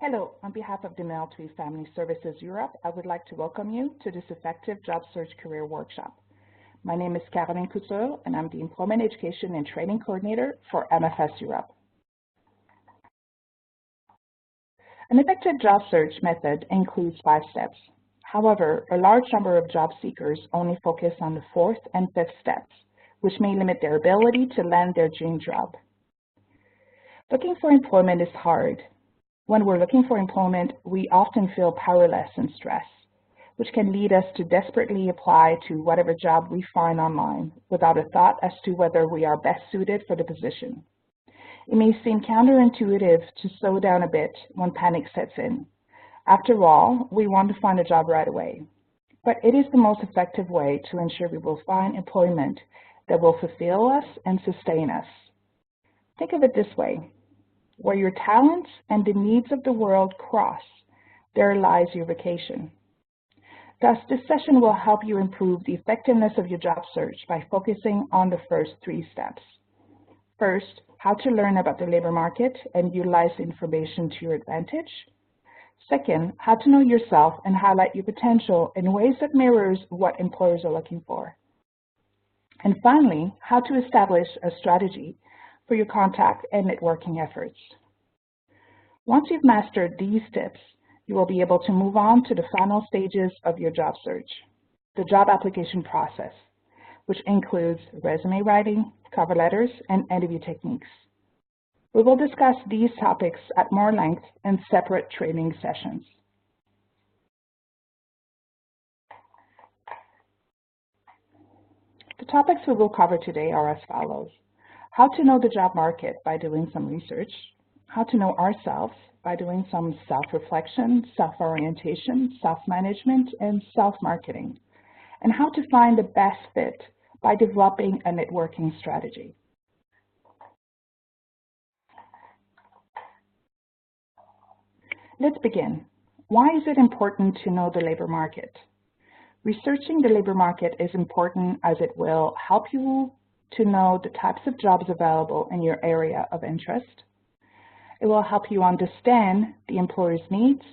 Hello, on behalf of Demel Twee Family Services Europe, I would like to welcome you to this effective job search career workshop. My name is Caroline Couture, and I'm the Employment Education and Training Coordinator for MFS Europe. An effective job search method includes 5 steps. However, a large number of job seekers only focus on the 4th and 5th steps, which may limit their ability to land their dream job. Looking for employment is hard. When we're looking for employment, we often feel powerless and stressed, which can lead us to desperately apply to whatever job we find online without a thought as to whether we are best suited for the position. It may seem counterintuitive to slow down a bit when panic sets in. After all, we want to find a job right away. But it is the most effective way to ensure we will find employment that will fulfill us and sustain us. Think of it this way. Where your talents and the needs of the world cross, there lies your vacation. Thus, this session will help you improve the effectiveness of your job search by focusing on the first 3 steps. First, how to learn about the labor market and utilize the information to your advantage. Second, how to know yourself and highlight your potential in ways that mirrors what employers are looking for. And finally, how to establish a strategy for your contact and networking efforts. Once you've mastered these tips, you will be able to move on to the final stages of your job search, the job application process, which includes resume writing, cover letters, and interview techniques. We will discuss these topics at more length in separate training sessions. The topics we will cover today are as follows. How to know the job market by doing some research, how to know ourselves by doing some self-reflection, self-orientation, self-management, and self-marketing, and how to find the best fit by developing a networking strategy. Let's begin. Why is it important to know the labor market? Researching the labor market is important as it will help you to know the types of jobs available in your area of interest. It will help you understand the employer's needs,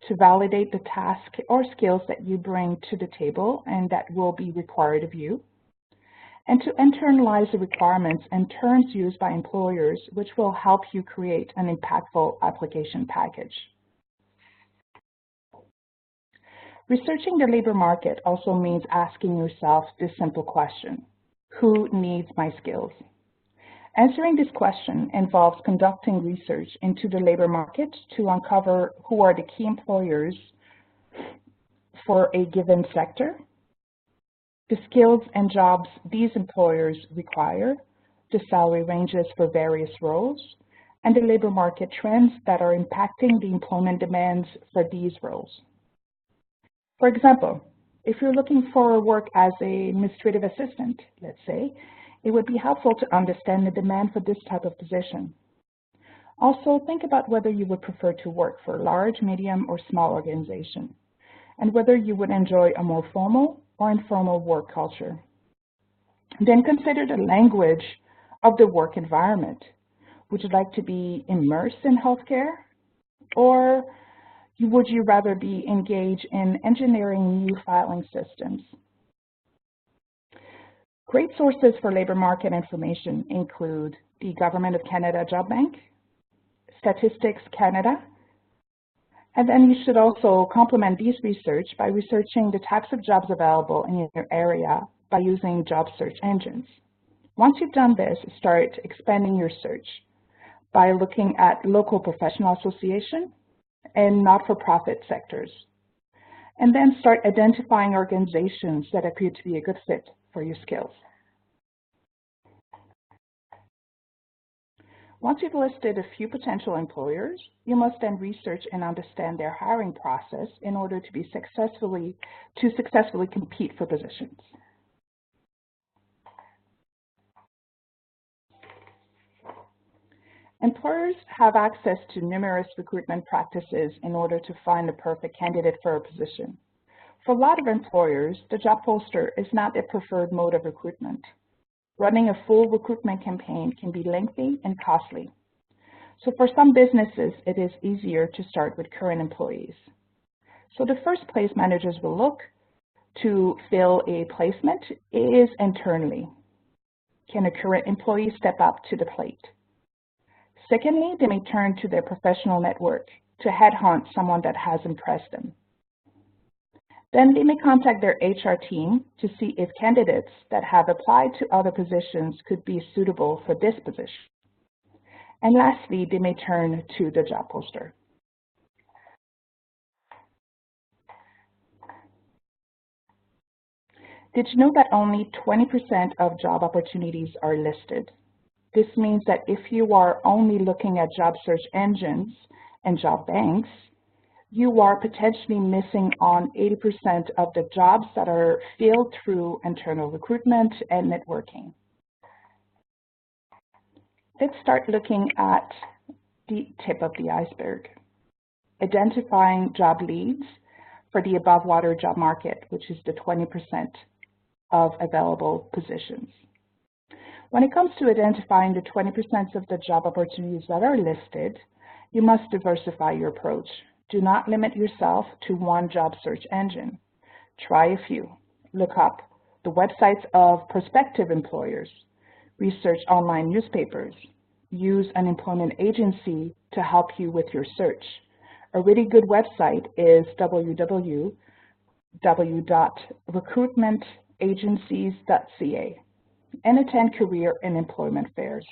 to validate the task or skills that you bring to the table and that will be required of you, and to internalize the requirements and terms used by employers, which will help you create an impactful application package. Researching the labor market also means asking yourself this simple question. Who needs my skills? Answering this question involves conducting research into the labor market to uncover who are the key employers for a given sector, the skills and jobs these employers require, the salary ranges for various roles, and the labor market trends that are impacting the employment demands for these roles. For example, if you're looking for work as an administrative assistant, let's say, it would be helpful to understand the demand for this type of position. Also, think about whether you would prefer to work for a large, medium, or small organization, and whether you would enjoy a more formal or informal work culture. Then consider the language of the work environment. Would you like to be immersed in healthcare, or would you rather be engaged in engineering new filing systems? Great sources for labor market information include the Government of Canada Job Bank, Statistics Canada, and then you should also complement these research by researching the types of jobs available in your area by using job search engines. Once you've done this, start expanding your search by looking at local professional association and not-for-profit sectors. And then start identifying organizations that appear to be a good fit for your skills. Once you've listed a few potential employers, you must then research and understand their hiring process in order to successfully compete for positions. Employers have access to numerous recruitment practices in order to find the perfect candidate for a position. For a lot of employers, the job poster is not their preferred mode of recruitment. Running a full recruitment campaign can be lengthy and costly. So for some businesses, it is easier to start with current employees. So the first place managers will look to fill a placement is internally. Can a current employee step up to the plate? Secondly, they may turn to their professional network to headhunt someone that has impressed them. Then they may contact their HR team to see if candidates that have applied to other positions could be suitable for this position. And lastly, they may turn to the job poster. Did you know that only 20% of job opportunities are listed? This means that if you are only looking at job search engines and job banks, you are potentially missing on 80% of the jobs that are filled through internal recruitment and networking. Let's start looking at the tip of the iceberg, identifying job leads for the above water job market, which is the 20% of available positions. When it comes to identifying the 20% of the job opportunities that are listed, you must diversify your approach. Do not limit yourself to one job search engine. Try a few. Look up the websites of prospective employers. Research online newspapers. Use an employment agency to help you with your search. A really good website is www.recruitmentagencies.ca, and attend career and employment fairs.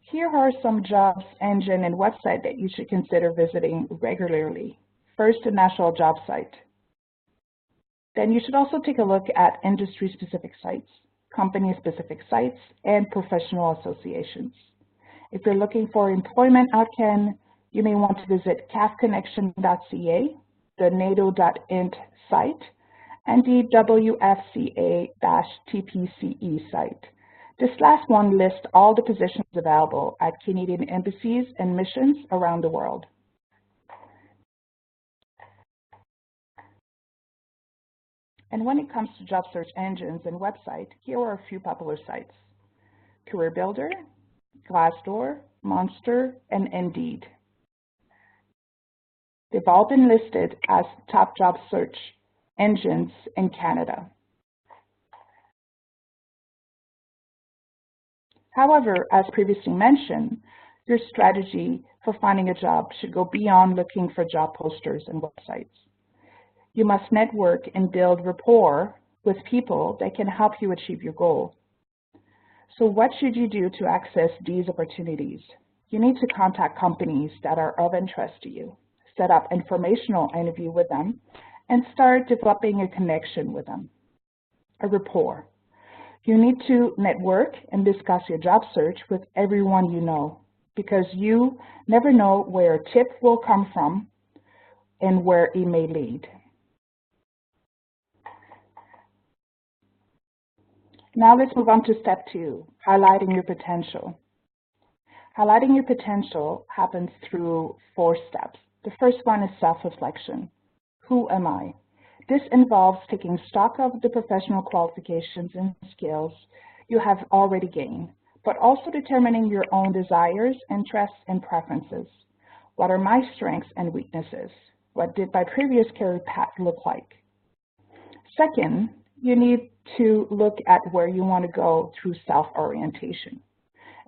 Here are some jobs engine and website that you should consider visiting regularly. First, the national job site. Then you should also take a look at industry-specific sites, company-specific sites, and professional associations. If you're looking for employment outcome, you may want to visit cafconnection.ca, the nato.int site, and the WFCA-TPCE site. This last one lists all the positions available at Canadian embassies and missions around the world. And when it comes to job search engines and websites, here are a few popular sites: Career Builder, Glassdoor, Monster, and Indeed. They've all been listed as top job search engines in Canada. However, as previously mentioned, your strategy for finding a job should go beyond looking for job posters and websites. You must network and build rapport with people that can help you achieve your goal. So what should you do to access these opportunities? You need to contact companies that are of interest to you, set up informational interview with them, and start developing a connection with them, a rapport. You need to network and discuss your job search with everyone you know, because you never know where a tip will come from and where it may lead. Now let's move on to step 2, highlighting your potential. Highlighting your potential happens through 4 steps. The first one is self-reflection. Who am I? This involves taking stock of the professional qualifications and skills you have already gained, but also determining your own desires, interests, and preferences. What are my strengths and weaknesses? What did my previous career path look like? Second, you need to look at where you want to go through self-orientation.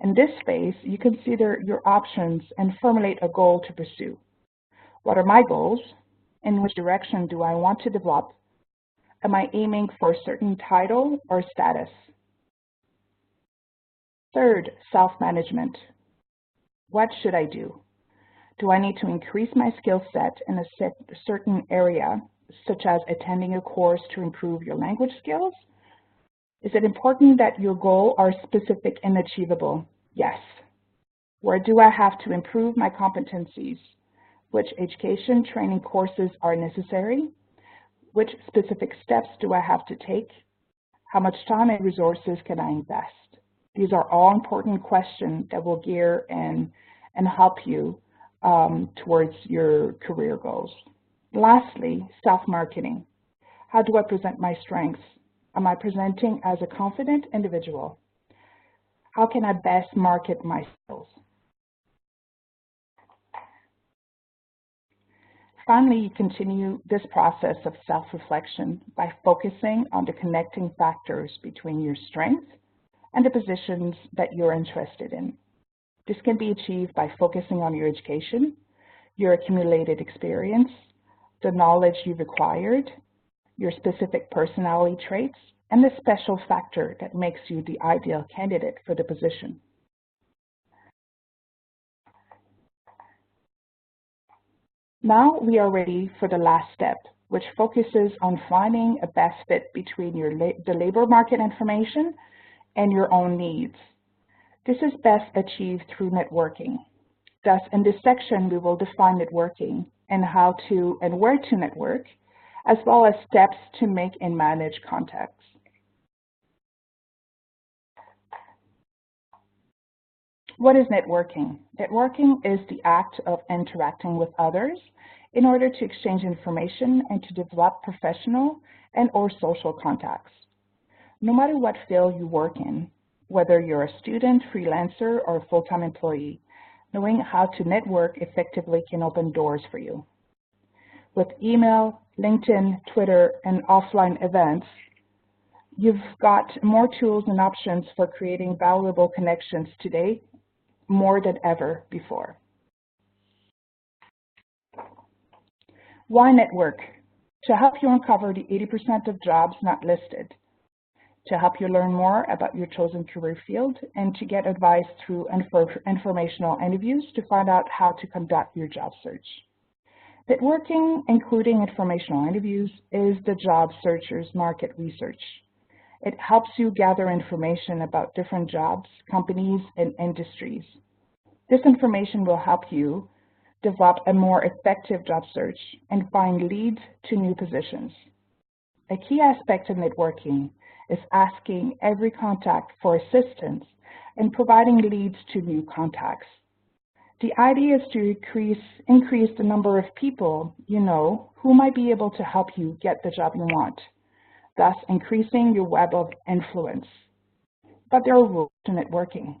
In this phase, you consider your options and formulate a goal to pursue. What are my goals? In which direction do I want to develop? Am I aiming for a certain title or status? Third, self-management. What should I do? Do I need to increase my skill set in a certain area, such as attending a course to improve your language skills? Is it important that your goals are specific and achievable? Yes. Where do I have to improve my competencies? Which education training courses are necessary? Which specific steps do I have to take? How much time and resources can I invest? These are all important questions that will gear and help you towards your career goals. Lastly, self-marketing. How do I present my strengths? Am I presenting as a confident individual? How can I best market my skills? Finally, you continue this process of self-reflection by focusing on the connecting factors between your strengths and the positions that you're interested in. This can be achieved by focusing on your education, your accumulated experience, the knowledge you've acquired, your specific personality traits, and the special factor that makes you the ideal candidate for the position. Now we are ready for the last step, which focuses on finding a best fit between the labor market information and your own needs. This is best achieved through networking. Thus, in this section, we will define networking and how to and where to network, as well as steps to make and manage contacts. What is networking? Networking is the act of interacting with others in order to exchange information and to develop professional and or social contacts. No matter what field you work in, whether you're a student, freelancer, or a full-time employee, knowing how to network effectively can open doors for you. With email, LinkedIn, Twitter, and offline events, you've got more tools and options for creating valuable connections today, more than ever before. Why network? To help you uncover the 80% of jobs not listed, to help you learn more about your chosen career field, and to get advice through informational interviews to find out how to conduct your job search. Networking, including informational interviews, is the job searcher's market research. It helps you gather information about different jobs, companies, and industries. This information will help you develop a more effective job search and find leads to new positions. A key aspect of networking is asking every contact for assistance and providing leads to new contacts. The idea is to increase the number of people you know who might be able to help you get the job you want, thus increasing your web of influence. But there are rules to networking.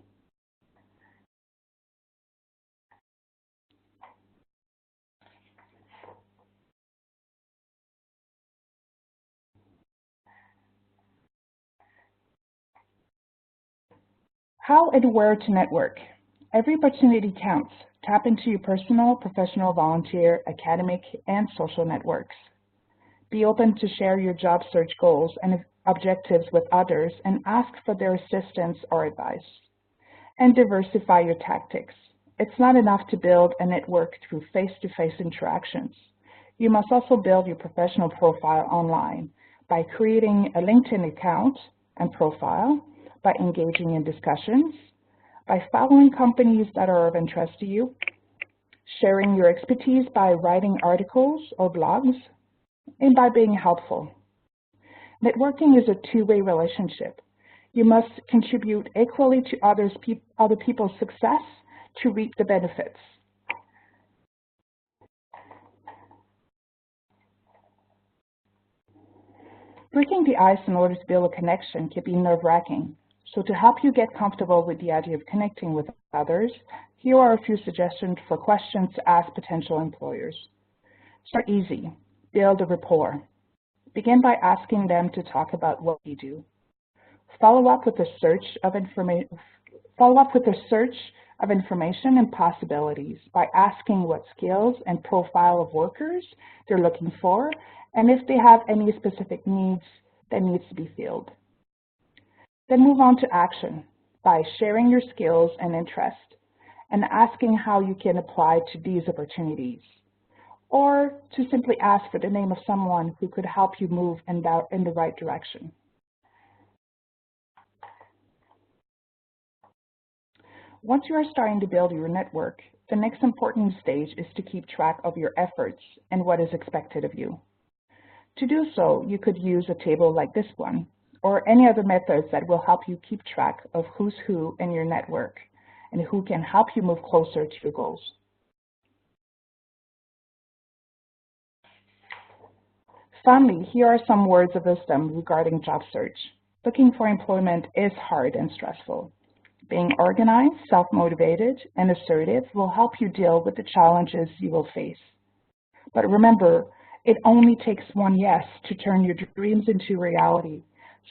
How and where to network. Every opportunity counts. Tap into your personal, professional, volunteer, academic, and social networks. Be open to share your job search goals and objectives with others and ask for their assistance or advice. And diversify your tactics. It's not enough to build a network through face-to-face interactions. You must also build your professional profile online by creating a LinkedIn account and profile, by engaging in discussions, by following companies that are of interest to you, sharing your expertise by writing articles or blogs, and by being helpful. Networking is a two-way relationship. You must contribute equally to other people's success to reap the benefits. Breaking the ice in order to build a connection can be nerve-wracking. So to help you get comfortable with the idea of connecting with others, here are a few suggestions for questions to ask potential employers. Start easy. Build a rapport. Begin by asking them to talk about what you do. Follow up with a search of information and possibilities by asking what skills and profile of workers they're looking for, and if they have any specific needs that needs to be filled. Then move on to action by sharing your skills and interest and asking how you can apply to these opportunities, or to simply ask for the name of someone who could help you move in the right direction. Once you are starting to build your network, the next important stage is to keep track of your efforts and what is expected of you. To do so, you could use a table like this one, or any other methods that will help you keep track of who's who in your network and who can help you move closer to your goals. Finally, here are some words of wisdom regarding job search. Looking for employment is hard and stressful. Being organized, self-motivated, and assertive will help you deal with the challenges you will face. But remember, it only takes one yes to turn your dreams into reality.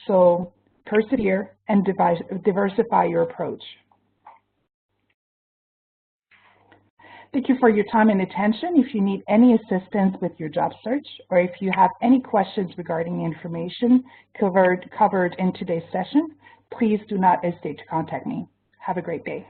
So persevere and diversify your approach. Thank you for your time and attention. If you need any assistance with your job search, or if you have any questions regarding the information covered in today's session, please do not hesitate to contact me. Have a great day.